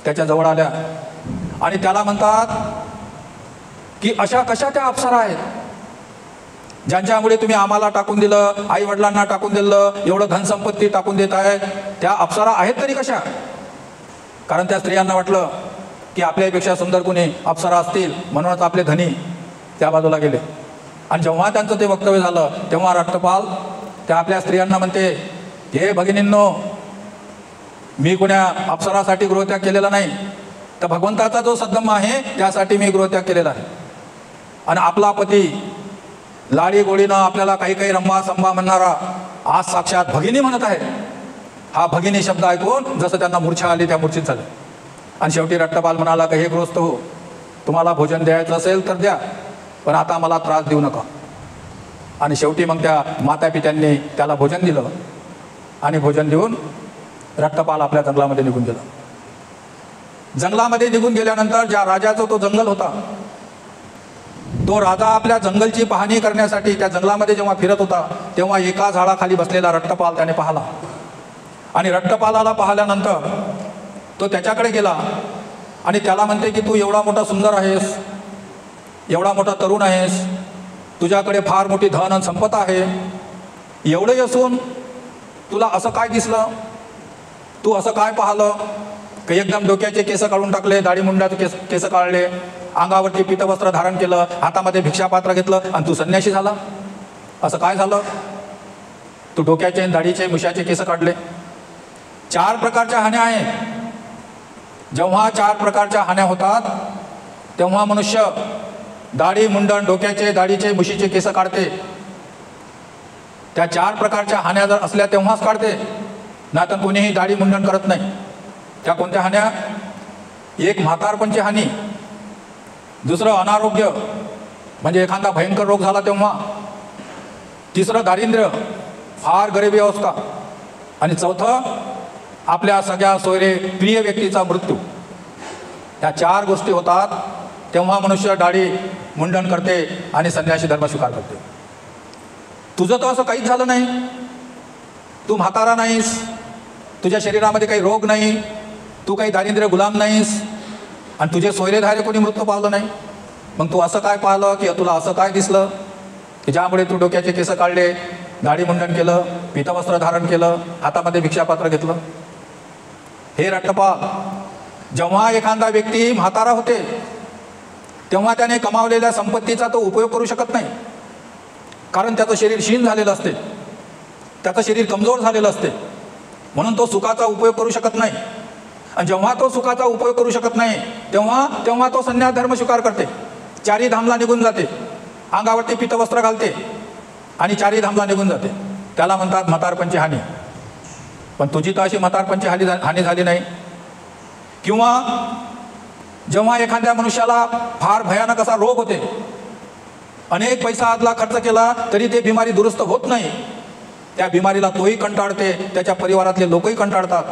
त्याच्या जवळ आल्या आणि त्याला म्हणतात की अशा कशा त्या अप्सरा आहेत ज्यांच्यामुळे तुम्ही आम्हाला टाकून दिलं, आई वडिलांना टाकून दिलं, एवढं धनसंपत्ती टाकून देत आहे, त्या अप्सरा आहेत तरी कशा. कारण त्या स्त्रियांना वाटलं की आपल्यापेक्षा सुंदर कोणी अप्सरा असतील, म्हणूनच आपले धनी त्या बाजूला गेले. आणि जेव्हा त्यांचं ते वक्तव्य झालं तेव्हा रट्टपाल त्या आपल्या स्त्रियांना म्हणते, हे भगिनींनो, मी कोण्या अप्सरासाठी गृहत्याग केलेला नाही, तर भगवंताचा जो सद्धम्म आहे त्यासाठी मी गृहत्याग केलेला आहे. आणि आपला पती लाडी गोडीनं आपल्याला काही काही रंबा संबा म्हणणारा आज साक्षात भगिनी म्हणत आहे. हा भगिनी शब्द ऐकून जसं त्यांना मूर्छा आली त्या मूर्छित झाले. आणि शेवटी रट्टपाल म्हणाला की हे गृहस्थ हो, तुम्हाला भोजन द्यायचं असेल तर द्या, पण आता मला त्रास देऊ नका. आणि शेवटी मग त्या मातापित्यांनी त्याला भोजन दिलं आणि भोजन देऊन रट्टपाल आपल्या जंगलामध्ये निघून गेला. जंगलामध्ये निघून गेल्यानंतर ज्या राजाचा तो जंगल होता, तो राजा आपल्या जंगलची पाहणी करण्यासाठी त्या जंगलामध्ये जेव्हा फिरत होता तेव्हा एका झाडाखाली बसलेला रट्टपाल त्याने पाहिला. आणि रट्टपालाला पाहिल्यानंतर तो त्याच्याकडे गेला आणि त्याला म्हणते की तू एवढा मोठा सुंदर आहेस, एवढा मोठा तरुण आहेस, तुझ्याकडे फार मोठी धन आणि संपत्ती आहे, एवढंही असून तुला असं काय दिसलं? तू असं काय पाहिलं की एकदम डोक्याचे केस काढून टाकले, दाढी मुंडाचे केस काढले, अंगावरती पीतवस्त्र धारण केलं, हातामध्ये भिक्षापात्र घेतलं आणि तू संन्यासी झाला? असं काय झालं? तू डोक्याचे, दाढीचे, मुशाचे केस काढले. 4 प्रकारच्या हान्या आहेत. जेव्हा 4 प्रकारच्या हान्या होतात तेव्हा मनुष्य दाढी, मुंडन, डोक्याचे, दाढीचे, मुशीचे केस काढते. त्या 4 प्रकारच्या हान्या जर असल्या तेव्हाच काढते, नाही तर कोणीही दाढी मुंडन करत नाही. त्या कोणत्या हान्या? एक म्हातारपणची हानी, दुसरं अनारोग्य म्हणजे एखादा भयंकर रोग झाला तेव्हा, तिसरं दारिद्र्य, फार गरिबी अवस्था, आणि चौथं आपल्या सगळ्या सोयरे प्रिय व्यक्तीचा मृत्यू. या 4 गोष्टी होतात तेव्हा मनुष्य दाढी मुंडन करते आणि संन्यासी धर्म स्वीकार करते. तुझं तर असं काहीच झालं नाही. तू म्हातारा नाहीस, तुझ्या शरीरामध्ये काही रोग नाही, तू काही दारिद्र्य गुलाम नाहीस, आणि तुझे सोयरेधारे कोणी मृत्यू पावलं नाही. मग तू असं काय पाहिलं की तुला असं काय दिसलं की ज्यामुळे तू डोक्याचे केस काढले, दाढी मुंडन केलं, पीतवस्त्र धारण केलं, हातामध्ये भिक्षापात्र घेतलं? हे रट्टपाल, जेव्हा एखादा व्यक्ती म्हातारा होते तेव्हा त्याने कमावलेल्या संपत्तीचा तो उपयोग करू शकत नाही, कारण त्याचं शरीर क्षीण झालेलं असते, त्याचं शरीर कमजोर झालेलं असते, म्हणून तो सुखाचा उपयोग करू शकत नाही. आणि जेव्हा तो सुखाचा उपयोग करू शकत नाही तेव्हा तो संन्यास धर्म स्वीकार करते, 4 धामला निघून जाते, अंगावरती पीतवस्त्र घालते आणि 4 धामला निघून जाते. त्याला म्हणतात म्हातारपणची हानी. पण तुझी तर अशी म्हातारपणची हानी झाली नाही. किंवा जेव्हा एखाद्या मनुष्याला फार भयानक असा रोग होते, अनेक पैसा आदला खर्च केला तरी ते बिमारी दुरुस्त होत नाही, त्या बिमारीला तोही कंटाळते, त्याच्या परिवारातले लोकही कंटाळतात,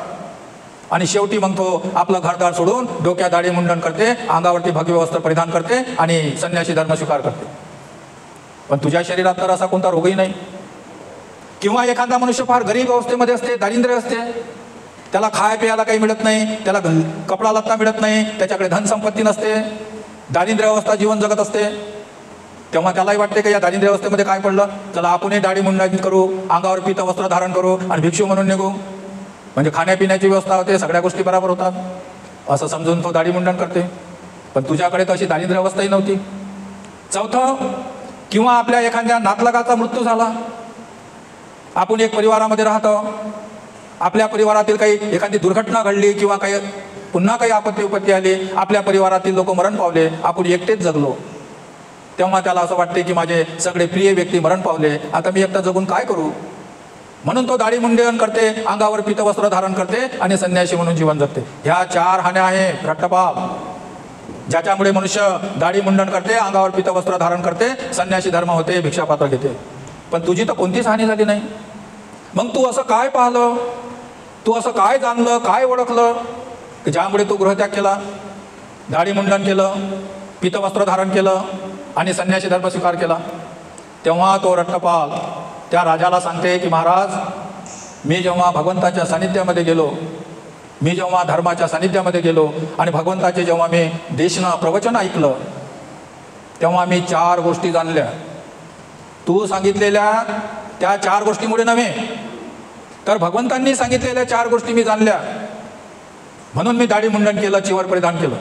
आणि शेवटी मग तो आपलं घरदार सोडून डोक्यात दाढी मुंडन करते, अंगावरती भगवे वस्त्र परिधान करते आणि संन्यासी धर्म स्वीकार करते. पण तुझ्या शरीरात तर असा कोणता रोगही नाही. किंवा एखादा मनुष्य फार गरीब अवस्थेमध्ये असते, दारिद्र्य असते, त्याला खाय प्यायला काही मिळत नाही, त्याला कपडा लत्ता मिळत नाही, त्याच्याकडे धनसंपत्ती नसते, दारिद्र्य अवस्था जीवन जगत असते. तेव्हा त्यालाही वाटते की या दारिद्र्य अवस्थेमध्ये काय पडलं, चला आपणही दाढी मुंडन करू, अंगावर पीतवस्त्र धारण करू आणि भिक्षू म्हणून निघू, म्हणजे खाण्यापिण्याची व्यवस्था होते, सगळ्या गोष्टी बरोबर होतात, असं समजून तो दाढी मुंडन करते. पण तुझ्याकडे तर अशी दारिद्र्य अवस्थाही नव्हती. चौथं, किंवा आपल्या एखाद्या नातलगाचा मृत्यू झाला, आपण एक परिवारामध्ये राहतो, आपल्या परिवारातील काही एखादी दुर्घटना घडली किंवा काही पुन्हा काही आपत्ती आली, आपल्या परिवारातील लोक मरण पावले, आपण एकटेच जगलो, तेव्हा त्याला असं वाटते की माझे सगळे प्रिय व्यक्ती मरण पावले, आता मी एकटा जगून काय करू? म्हणून तो दाढी मुंडन करते, अंगावर पीतवस्त्र धारण करते आणि संन्यासी म्हणून जीवन जगते. ह्या 4 हान्या आहेत रट्टपाल, ज्याच्यामुळे मनुष्य दाढी मुंडन करते, अंगावर पीतवस्त्र धारण करते, संन्यासी धर्म होते, भिक्षापात्र घेते. पण तुझी तर कोणतीच हानी झाली नाही. मग तू असं काय पाहिलं, तू असं काय जाणलं, काय ओळखलं की ज्यामुळे तू गृहत्याग केला, दाढी मुंडन केलं, पीतवस्त्र धारण केलं आणि संन्यासी धर्म स्वीकार केला? तेव्हा तो रट्टपाल त्या राजाला सांगते की महाराज, मी जेव्हा भगवंताच्या सानिध्यामध्ये गेलो, मी जेव्हा धर्माच्या सानिध्यामध्ये गेलो आणि भगवंताचे जेव्हा मी देशना प्रवचन ऐकलं, तेव्हा मी 4 गोष्टी जाणल्या. तू सांगितलेल्या त्या 4 गोष्टीमुळे नव्हे, तर भगवंतांनी सांगितलेल्या 4 गोष्टी मी जाणल्या, म्हणून मी दाढी मुंडन केलं, चिवर परिधान केलं.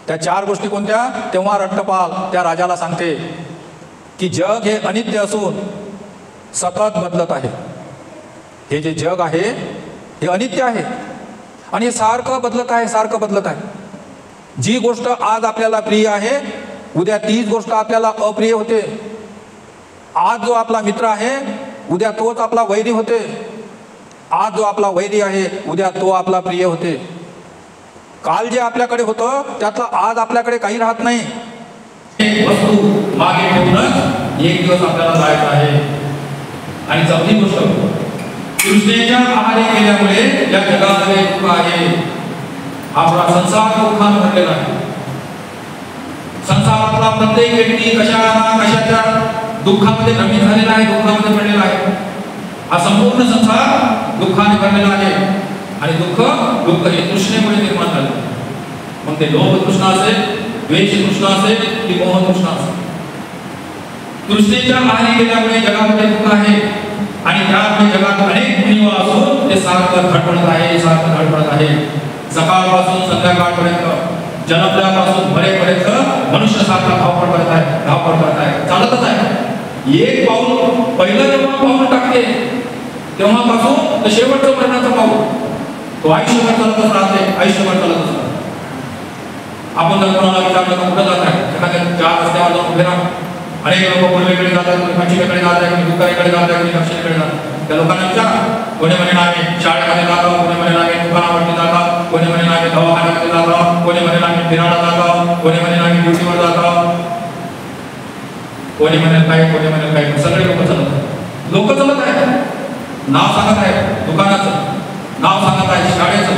त्या 4 गोष्टी कोणत्या? तेव्हा रट्टपाल त्या राजाला सांगते की जग हे अनित्य असून सतत बदलत आहे. हे जे जग आहे हे अनित्य आहे आणि हे सारखं बदलत आहे, सारखं बदलत आहे. जी गोष्ट आज आपल्याला प्रिय आहे, उद्या तीच गोष्ट आपल्याला अप्रिय होते. आज जो आपला मित्र आहे, उद्या तोच आपला वैरी होते. आज जो आपला वैरी आहे, उद्या तो आपला प्रिय होते. काल जे आपल्याकडे होतं त्यातलं आज आपल्याकडे काही राहत नाही. वस्तू मागे ठेवूनच एक दिवस आपल्याला जायचं आहे. आणि चौथी गोष्ट, तृष्णेच्या आहारी गेल्यामुळे या जगामध्ये दुःख आहे. आपला संसार दुःखाने भरलेला आहे. संसारातला प्रत्येक व्यक्ती कशाच्या दुःखामध्ये भ्रमित झालेला आहे, दुःखामध्ये पडलेला आहे. हा संपूर्ण संसार दुःखाने भरलेला आहे आणि दुःख हे तृष्णेमुळे निर्माण झालं. मग ते लोभ तृष्णा असेल, द्वेष तृष्णा असेल, विमोह तृष्णा असते. तृष्णेच्या आहारी गेल्यामुळे जगामध्ये दुःख आहे आणि त्यामुळे जगात अनेक मुनिवा असून ते सारखं धडपडत आहे, सारखं धडपडत आहे. सकाळपासून संध्याकाळपर्यंत जन्मल्यापासून मरेपर्यंत मनुष्य सारखा धावपळ करत आहे, धावपळ करत आहे, चालतच आहे. एक पाऊल पहिलं जेव्हा पाऊल टाकते तेव्हापासून तर शेवटचं मरणाचं पाऊल तो आयुष्यभर चालतच राहते, आयुष्यभर चालतच राहते. आपण जर कोणाला विचारलं तर कुठं जात आहे, एखाद्या चार रस्त्यावर जाऊन उभे राहा. अनेक लोक पूर्वेकडे जातात, कोणी पश्चिमेकडे जात आहे, कोणी उत्तरेकडे जात आहे, कोणी दक्षिणेकडे जातात. त्या लोकांना विचारा, कोणी म्हणे आम्ही शाळेमध्ये जातो, कोणी म्हणे आम्ही दुकानावरती जातो, कोणी म्हणे आम्ही दवाखान्यामध्ये जातो, कोणी म्हणे आम्ही फिरायला जातो, कोणी म्हणे आम्ही ड्युटीवर जातो, कोणी म्हणे काय, कोणी म्हणे काय. सगळे लोक चालत आहेत, लोक चालत आहेत. नाव सांगत आहेत दुकानाचं, नाव सांगत आहेत शाळेचं,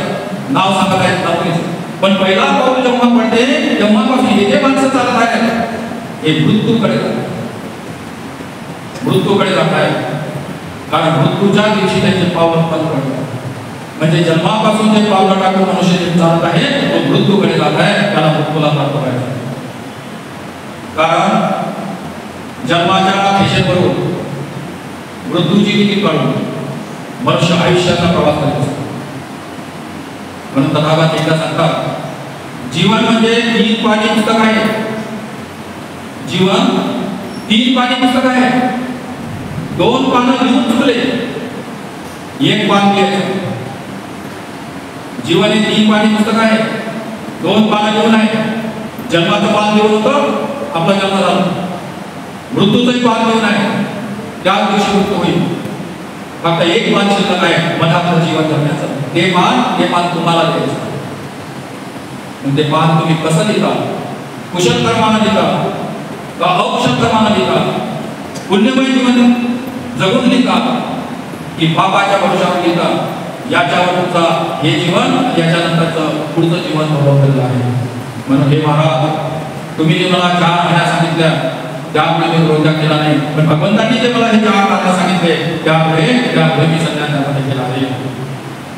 नाव सांगत आहेत नोकरीचं. पण पहिला पाऊल जेव्हा पडते तेव्हापासून हे जे माणसं चालत आहेत हे मृत्यूकडे जात आहे. कारण मृत्यूच्या दिवशी त्यांचे पाऊल बंद पडतात. म्हणजे जन्मापासून जे पाऊल टाकून मनुष्य जे चालत आहे तो मृत्यूकडे जात आहे, त्याला मृत्यूला प्राप्त करायचं. कारण जन्माच्या ठेशेवरून मृत्यूची तिकीट काढून मनुष्य आयुष्याचा प्रवास करत असतो. म्हणून तथागत एकदा सांगतात, जीवन म्हणजे 3 पानी पुस्तक आहे. जीवन 3 पानी पुस्तक आहे. 2 पानं लिहून चुकले, 1 पान लिहायचं. जीवन हे 3 पानी पुस्तक आहे, 2 पानं लिहून आहे. जन्माचं पान लिहून होतं, आपला जन्म झाला. मृत्यूचंही पान लिहून आहे, त्याच दिवशी मृत्यू होईल. फक्त 1 पान शिल्लक आहे मनातलं जीवन जगण्याचं. ते पान तुम्हाला द्यायचं. ते पान तुम्ही कसं लिहिता, कुशल कर्मानं लिहिता का अकुशल कर्मानं लिहिता, पुण्यमय जीवन जगून लिहिता की पापाच्या भरोशावर लिहिता, याच्यावर तुमचा हे जीवन, याच्यानंतरचं पुढचं जीवन अवलंबलेलं आहे. म्हणून हे महाराज, तुम्ही जे मला 4 आज्ञा सांगितल्या त्यामुळे मी रोजा केला नाही, पण भगवंतांनी जे मला हे 4 आज्ञा सांगितले त्यामुळे मी संन्यास केला आहे.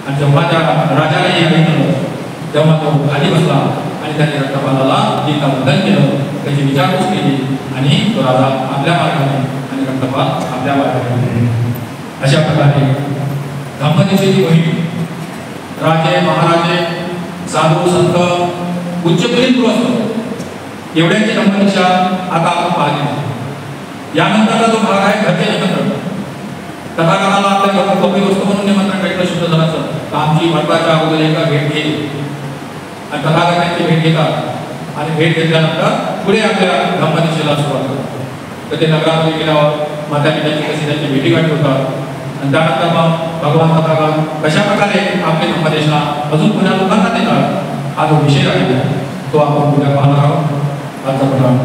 आणि जेव्हा त्या राजाने हे ऐकलं तेव्हा तो खाली बसला आणि त्याने रक्तपालाला गीताबद्दल केलं, त्याची विचारपूस केली आणि तो राजा आपल्या मार्गाने आणि रक्तपाल आपल्या मार्गाने. अशा प्रकारे धम्मनिषेधी मोहीम राजे, महाराजे, साधू, संत, उच्चपुरीत गृहस्थ एवढ्यांची धम्मनिशा आता आपण पाहिली. यानंतरचा जो भाग आहे घरचे निमंत्रण. तथागताला आपल्या घरून कपडी वस्तू म्हणून निमंत्रण भेटलं शुद्ध जनाचं. आमची मंडपाच्या अगोदर एका भेट घेतली आणि तथागतांची भेट घेतात आणि भेट घेतल्यानंतर पुढे आपल्या धम्मनिशेला सुरुवात करतात. तर ते नगरामध्ये गेल्यावर माता पित्याची कशी त्यांची भेटीगाठी होतात आणि त्यानंतर मग भगवान तथागत कशा प्रकारे आपले धम्मदेशना अजून पुन्हा लोकांना देतात, हा जो विषय आहे तो आपण पुढे पाहणार आहोत. आजचा प्रोग्राम